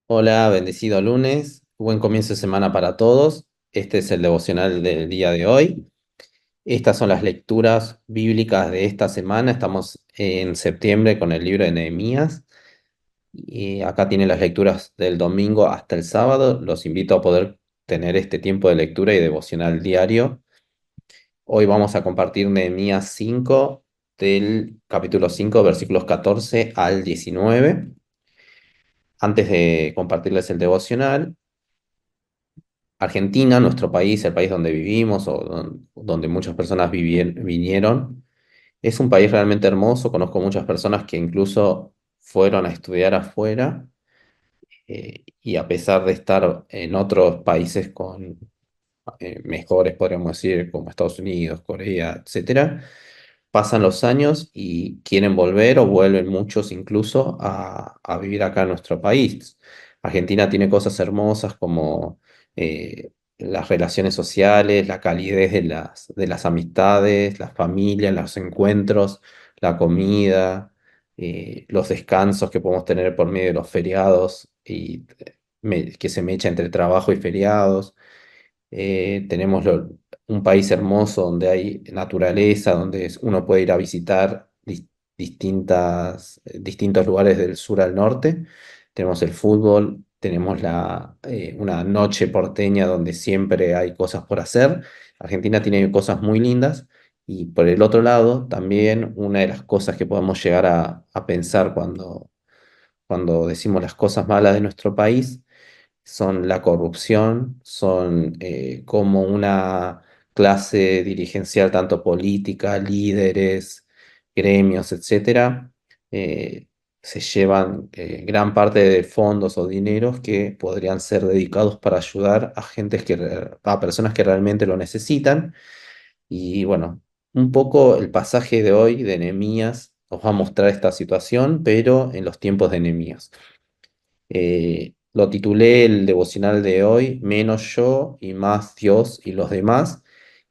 Hola, bendecido lunes, buen comienzo de semana para todos. Este es el devocional del día de hoy. Estas son las lecturas bíblicas de esta semana. Estamos en septiembre con el libro de Nehemías y acá tienen las lecturas del domingo hasta el sábado. Los invito a poder tener este tiempo de lectura y devocional diario. Hoy vamos a compartir Nehemías 5 del capítulo 5 versículos 14 al 19. Antes de compartirles el devocional, Argentina, nuestro país, el país donde vivimos o donde muchas personas vinieron, es un país realmente hermoso. Conozco muchas personas que incluso fueron a estudiar afuera, y a pesar de estar en otros países con mejores, podríamos decir, como Estados Unidos, Corea, etcétera, pasan los años y quieren volver o vuelven muchos incluso a vivir acá en nuestro país. Argentina tiene cosas hermosas como las relaciones sociales, la calidez de las amistades, la familia, los encuentros, la comida, los descansos que podemos tener por medio de los feriados y que se mecha entre trabajo y feriados. Tenemos un país hermoso donde hay naturaleza, donde uno puede ir a visitar distintos lugares del sur al norte. Tenemos el fútbol, tenemos una noche porteña donde siempre hay cosas por hacer. Argentina tiene cosas muy lindas. Y por el otro lado, también una de las cosas que podemos llegar a pensar cuando decimos las cosas malas de nuestro país son la corrupción, son como una clase dirigencial, tanto política, líderes, gremios, etcétera, eh, se llevan gran parte de fondos o dineros que podrían ser dedicados para ayudar a personas que realmente lo necesitan. Y bueno, un poco el pasaje de hoy de Nehemías nos va a mostrar esta situación, pero en los tiempos de Nehemías. Lo titulé el devocional de hoy, Menos yo y más Dios y los demás.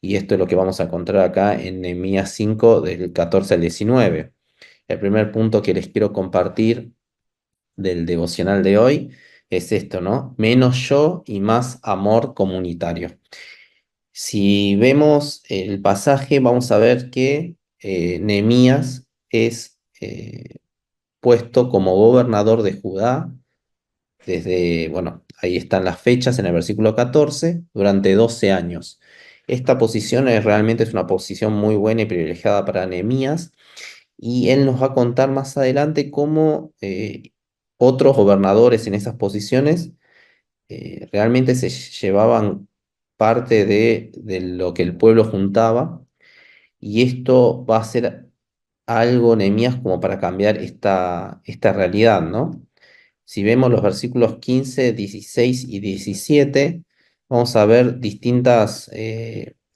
Y esto es lo que vamos a encontrar acá en Nehemías 5 del 14 al 19. El primer punto que les quiero compartir del devocional de hoy es esto, ¿no? Menos yo y más amor comunitario. Si vemos el pasaje, vamos a ver que Nehemías es puesto como gobernador de Judá bueno, ahí están las fechas en el versículo 14, durante 12 años. Esta posición realmente es una posición muy buena y privilegiada para Nehemías, y él nos va a contar más adelante cómo otros gobernadores en esas posiciones realmente se llevaban parte de lo que el pueblo juntaba, y esto va a ser algo, Nehemías, como para cambiar esta realidad, ¿no? Si vemos los versículos 15, 16 y 17, vamos a ver distintas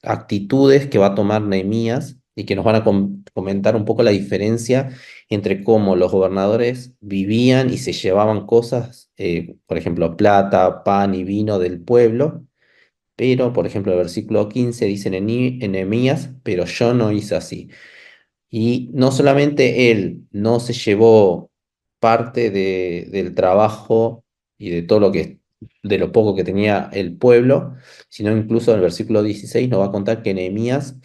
actitudes que va a tomar Nehemías y que nos van a comentar un poco la diferencia entre cómo los gobernadores vivían y se llevaban cosas, por ejemplo, plata, pan y vino del pueblo. Pero, por ejemplo, el versículo 15 dice en Nehemías, pero yo no hice así. Y no solamente él no se llevó parte del trabajo y de todo de lo poco que tenía el pueblo, sino incluso en el versículo 16 nos va a contar que Nehemías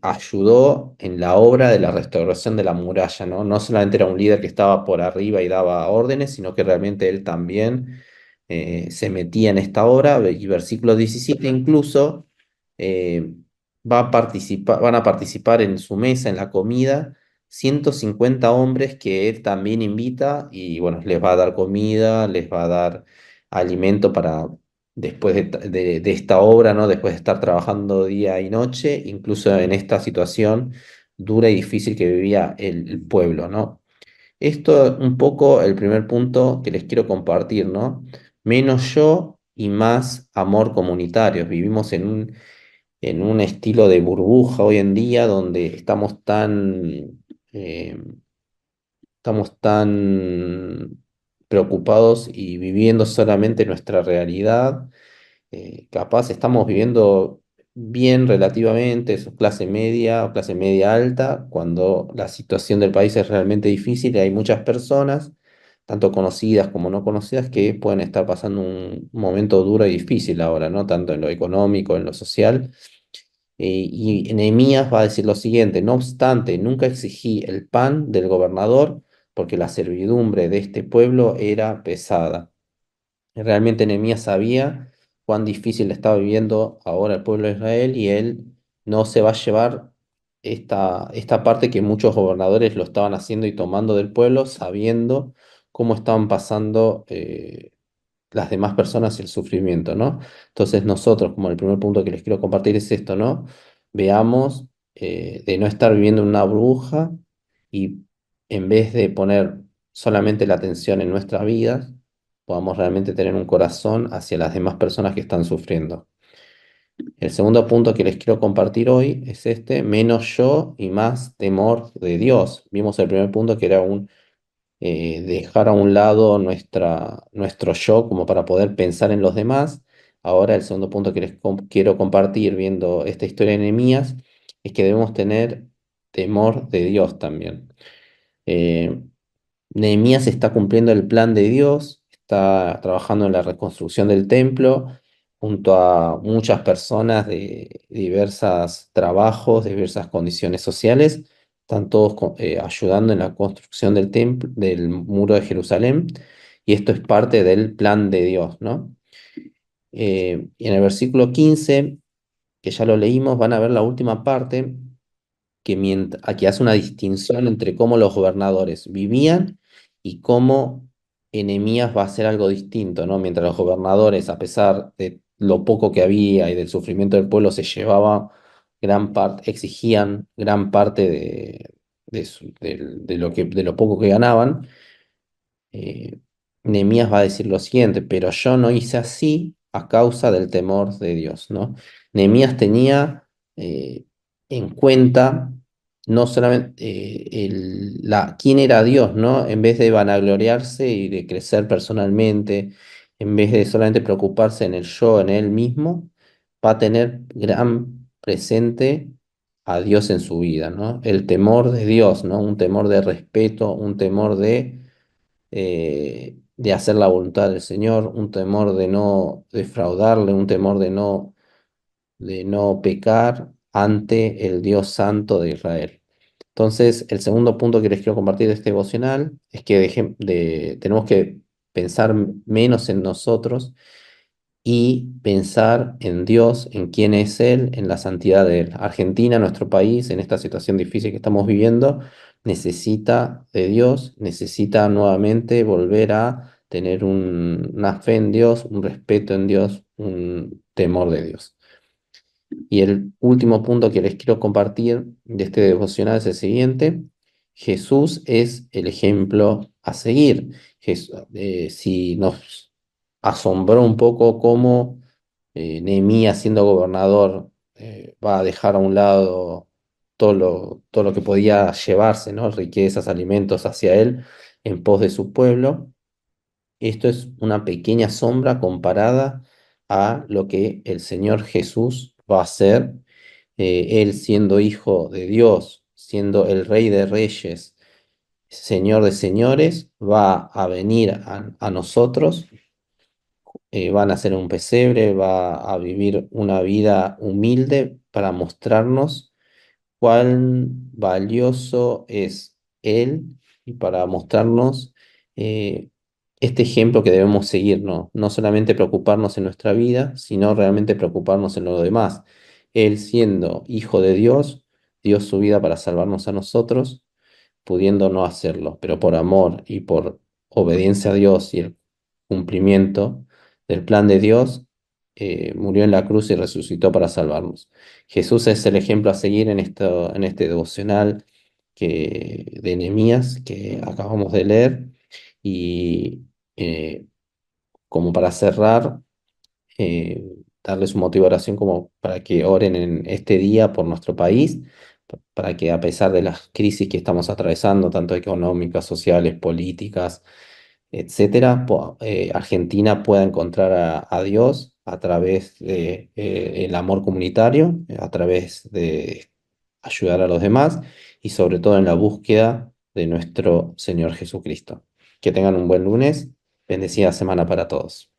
ayudó en la obra de la restauración de la muralla, ¿no? No solamente era un líder que estaba por arriba y daba órdenes, sino que realmente él también se metía en esta obra. Y versículo 17 incluso eh, van a participar en su mesa, en la comida, 150 hombres que él también invita, y bueno, les va a dar comida, les va a dar alimento para después de esta obra, ¿no? Después de estar trabajando día y noche, incluso en esta situación dura y difícil que vivía el pueblo, ¿no? Esto un poco el primer punto que les quiero compartir, ¿no? Menos yo y más amor comunitario. Vivimos en un estilo de burbuja hoy en día donde eh, estamos tan preocupados y viviendo solamente nuestra realidad. Capaz estamos viviendo bien relativamente, su clase media o clase media alta, cuando la situación del país es realmente difícil y hay muchas personas tanto conocidas como no conocidas, que pueden estar pasando un momento duro y difícil ahora, ¿no? Tanto en lo económico, en lo social. Y Nehemías va a decir lo siguiente: no obstante, nunca exigí el pan del gobernador, porque la servidumbre de este pueblo era pesada. Realmente Nehemías sabía cuán difícil estaba viviendo ahora el pueblo de Israel, y él no se va a llevar esta parte que muchos gobernadores lo estaban haciendo y tomando del pueblo, sabiendo cómo estaban pasando las demás personas y el sufrimiento, ¿no? Entonces nosotros, como el primer punto que les quiero compartir es esto, ¿no? Veamos de no estar viviendo en una burbuja, y en vez de poner solamente la atención en nuestras vidas, podamos realmente tener un corazón hacia las demás personas que están sufriendo. El segundo punto que les quiero compartir hoy es este: menos yo y más temor de Dios. Vimos el primer punto, que era dejar a un lado nuestro yo como para poder pensar en los demás. Ahora el segundo punto que quiero compartir viendo esta historia de Nehemías es que debemos tener temor de Dios también. Eh, Nehemías está cumpliendo el plan de Dios, está trabajando en la reconstrucción del templo junto a muchas personas de diversos trabajos, de diversas condiciones sociales. Están todos ayudando en la construcción del templo, del muro de Jerusalén, y esto es parte del plan de Dios, ¿no? Y en el versículo 15, que ya lo leímos, van a ver la última parte aquí hace una distinción entre cómo los gobernadores vivían y cómo Nehemías va a hacer algo distinto, ¿no? Mientras los gobernadores, a pesar de lo poco que había y del sufrimiento del pueblo, se llevaba gran parte, exigían gran parte de lo poco que ganaban. eh, Nehemías va a decir lo siguiente: pero yo no hice así a causa del temor de Dios, ¿no? Nehemías tenía en cuenta no solamente quién era Dios, ¿no? En vez de vanagloriarse y de crecer personalmente, en vez de solamente preocuparse en el yo, en él mismo, va a tener gran presente a Dios en su vida, ¿no? El temor de Dios, ¿no? Un temor de respeto, un temor de hacer la voluntad del Señor, un temor de no defraudarle, un temor de no pecar ante el Dios Santo de Israel. Entonces, el segundo punto que les quiero compartir de este devocional es que tenemos que pensar menos en nosotros y pensar en Dios, en quién es Él, en la santidad de Él. Argentina, nuestro país, en esta situación difícil que estamos viviendo, necesita de Dios, necesita nuevamente volver a tener una fe en Dios, un respeto en Dios, un temor de Dios. Y el último punto que les quiero compartir de este devocional es el siguiente: Jesús es el ejemplo a seguir. Si nos asombró un poco cómo Nehemías, siendo gobernador, va a dejar a un lado todo lo que podía llevarse, ¿no? Riquezas, alimentos hacia él en pos de su pueblo. Esto es una pequeña sombra comparada a lo que el Señor Jesús va a hacer. Él, siendo hijo de Dios, siendo el Rey de Reyes, Señor de Señores, va a venir a nosotros, va a nacer en un pesebre, va a vivir una vida humilde para mostrarnos cuán valioso es Él, y para mostrarnos eh, este ejemplo que debemos seguir, ¿no? No solamente preocuparnos en nuestra vida, sino realmente preocuparnos en lo demás. Él, siendo hijo de Dios, dio su vida para salvarnos a nosotros, pudiendo no hacerlo, pero por amor y por obediencia a Dios y el cumplimiento del plan de Dios, murió en la cruz y resucitó para salvarnos. Jesús es el ejemplo a seguir en este devocional de Nehemías que acabamos de leer. Y eh, como para cerrar, eh, darles un motivo de oración como para que oren en este día por nuestro país, para que, a pesar de las crisis que estamos atravesando, tanto económicas, sociales, políticas, etcétera, Argentina pueda encontrar a Dios a través de el amor comunitario, a través de ayudar a los demás, y sobre todo en la búsqueda de nuestro Señor Jesucristo. Que tengan un buen lunes. Bendecida semana para todos.